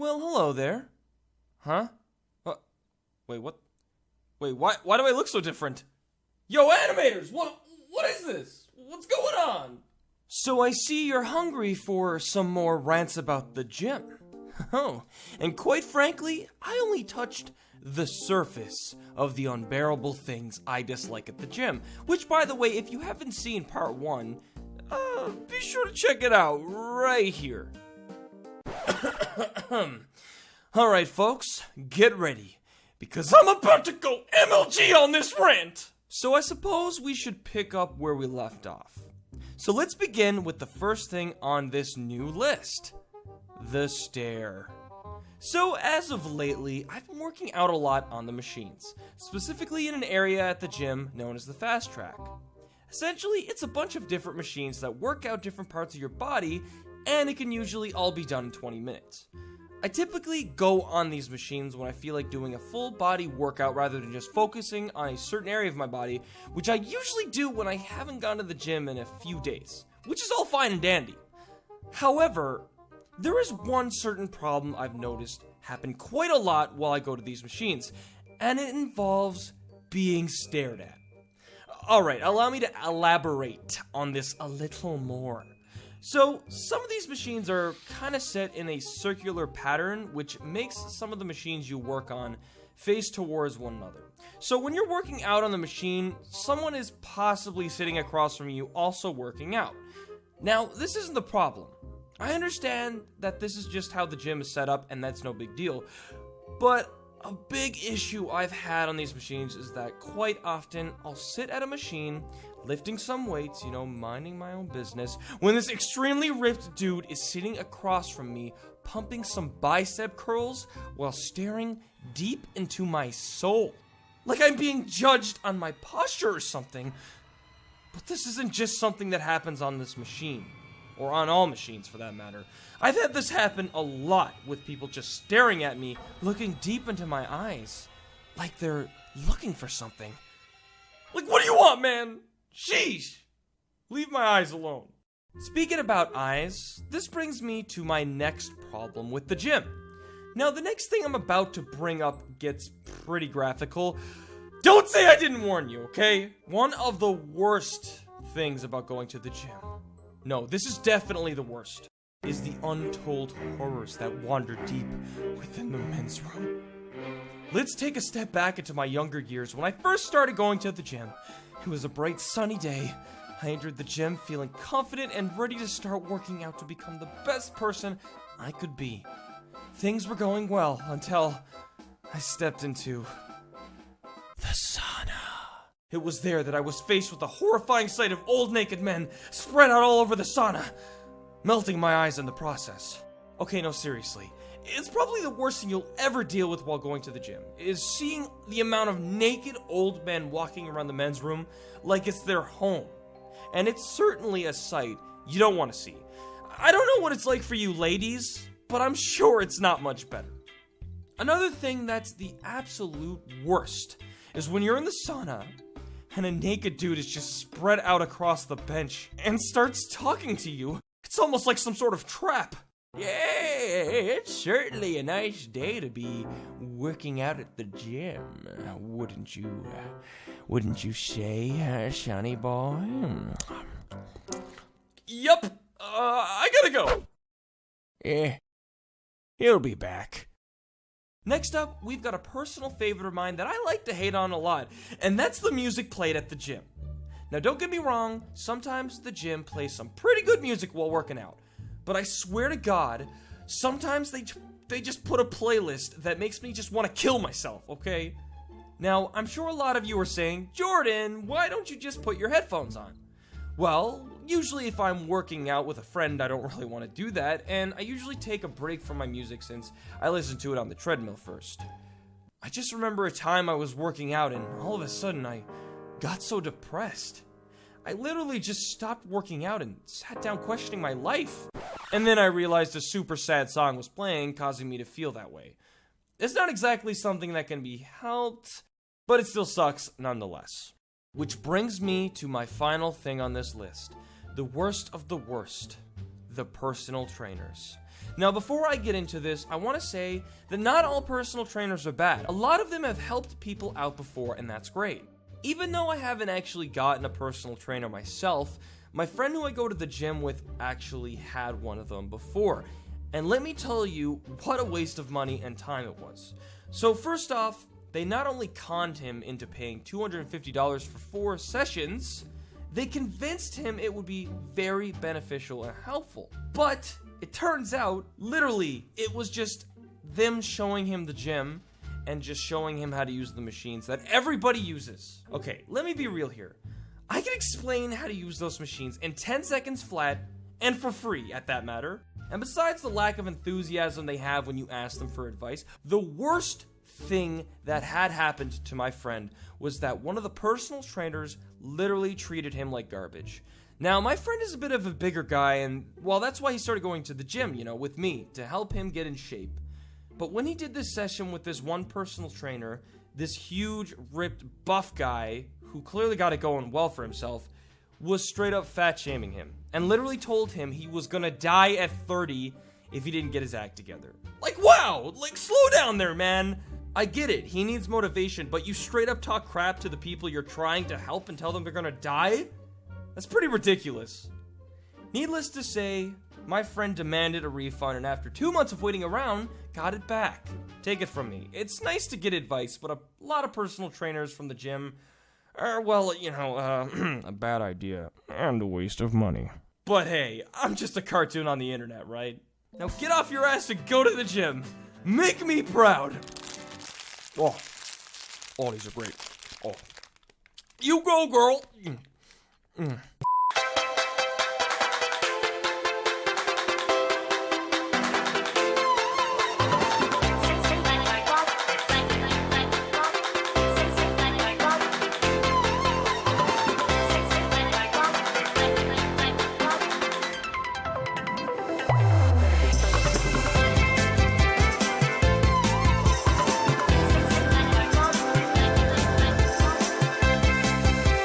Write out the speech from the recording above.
Well, hello there. Huh? Wait, what? Wait, why do I look so different? Yo, animators, what is this? What's going on? So I see you're hungry for some more rants about the gym. Oh, and quite frankly, I only touched the surface of the unbearable things I dislike at the gym. Which, by the way, if you haven't seen part 1, be sure to check it out right here. Alright, folks, get ready, because I'm about to go MLG on this rant! So I suppose we should pick up where we left off. So let's begin with the first thing on this new list. The Stair. So as of lately, I've been working out a lot on the machines, specifically in an area at the gym known as the Fast Track. Essentially, it's a bunch of different machines that work out different parts of your body, and it can usually all be done in 20 minutes. I typically go on these machines when I feel like doing a full body workout rather than just focusing on a certain area of my body, which I usually do when I haven't gone to the gym in a few days, which is all fine and dandy. However, there is one certain problem I've noticed happen quite a lot while I go to these machines, and it involves being stared at. Alright, allow me to elaborate on this a little more. So, some of these machines are kind of set in a circular pattern, which makes some of the machines you work on face towards one another. So when you're working out on the machine, someone is possibly sitting across from you also working out. Now, this isn't the problem. I understand that this is just how the gym is set up and that's no big deal, but a big issue I've had on these machines is that quite often I'll sit at a machine, lifting some weights, minding my own business, when this extremely ripped dude is sitting across from me, pumping some bicep curls while staring deep into my soul. Like I'm being judged on my posture or something. But this isn't just something that happens on this machine, or on all machines for that matter. I've had this happen a lot with people just staring at me, looking deep into my eyes, like they're looking for something. Like, what do you want, man? Sheesh! Leave my eyes alone. Speaking about eyes, this brings me to my next problem with the gym. Now, the next thing I'm about to bring up gets pretty graphical. Don't say I didn't warn you, okay? One of the worst things about going to the gym, no, this is definitely the worst, is the untold horrors that wander deep within the men's room. Let's take a step back into my younger years when I first started going to the gym. It was a bright sunny day. I entered the gym feeling confident and ready to start working out to become the best person I could be. Things were going well until I stepped into the sauna. It was there that I was faced with the horrifying sight of old naked men spread out all over the sauna, melting my eyes in the process. Okay, no, seriously. It's probably the worst thing you'll ever deal with while going to the gym, is seeing the amount of naked old men walking around the men's room like it's their home. And it's certainly a sight you don't want to see. I don't know what it's like for you ladies, but I'm sure it's not much better. Another thing that's the absolute worst is when you're in the sauna and a naked dude is just spread out across the bench and starts talking to you. It's almost like some sort of trap. Yeah, it's certainly a nice day to be working out at the gym, wouldn't you say, Sonny boy? Yup, I gotta go. He'll be back. Next up, we've got a personal favorite of mine that I like to hate on a lot, and that's the music played at the gym. Now, don't get me wrong, sometimes the gym plays some pretty good music while working out. But I swear to God, sometimes they just put a playlist that makes me just want to kill myself, okay? Now, I'm sure a lot of you are saying, Jordan, why don't you just put your headphones on? Well, usually if I'm working out with a friend, I don't really want to do that, and I usually take a break from my music since I listen to it on the treadmill first. I just remember a time I was working out and all of a sudden I got so depressed. I literally just stopped working out and sat down questioning my life. And then I realized a super sad song was playing, causing me to feel that way. It's not exactly something that can be helped, but it still sucks nonetheless. Which brings me to my final thing on this list. The worst of the worst. The personal trainers. Now, before I get into this, I want to say that not all personal trainers are bad. A lot of them have helped people out before, and that's great. Even though I haven't actually gotten a personal trainer myself, my friend who I go to the gym with actually had one of them before. And let me tell you what a waste of money and time it was. So first off, they not only conned him into paying $250 for 4 sessions, they convinced him it would be very beneficial and helpful. But it turns out, literally, it was just them showing him the gym and just showing him how to use the machines that everybody uses. Okay, let me be real here. I can explain how to use those machines in 10 seconds flat and for free at that matter. And besides the lack of enthusiasm they have when you ask them for advice, the worst thing that had happened to my friend was that one of the personal trainers literally treated him like garbage. Now, my friend is a bit of a bigger guy, and well, that's why he started going to the gym, with me, to help him get in shape. But when he did this session with this one personal trainer, this huge, ripped, buff guy, who clearly got it going well for himself, was straight up fat shaming him, and literally told him he was gonna die at 30 if he didn't get his act together. Like, wow! Like, slow down there, man! I get it, he needs motivation, but you straight up talk crap to the people you're trying to help and tell them they're gonna die? That's pretty ridiculous. Needless to say, my friend demanded a refund, and after 2 months of waiting around, got it back. Take it from me. It's nice to get advice, but a lot of personal trainers from the gym are, well, a bad idea and a waste of money. But hey, I'm just a cartoon on the internet, right? Now get off your ass and go to the gym. Make me proud. Oh, these are great. Oh, you go, girl.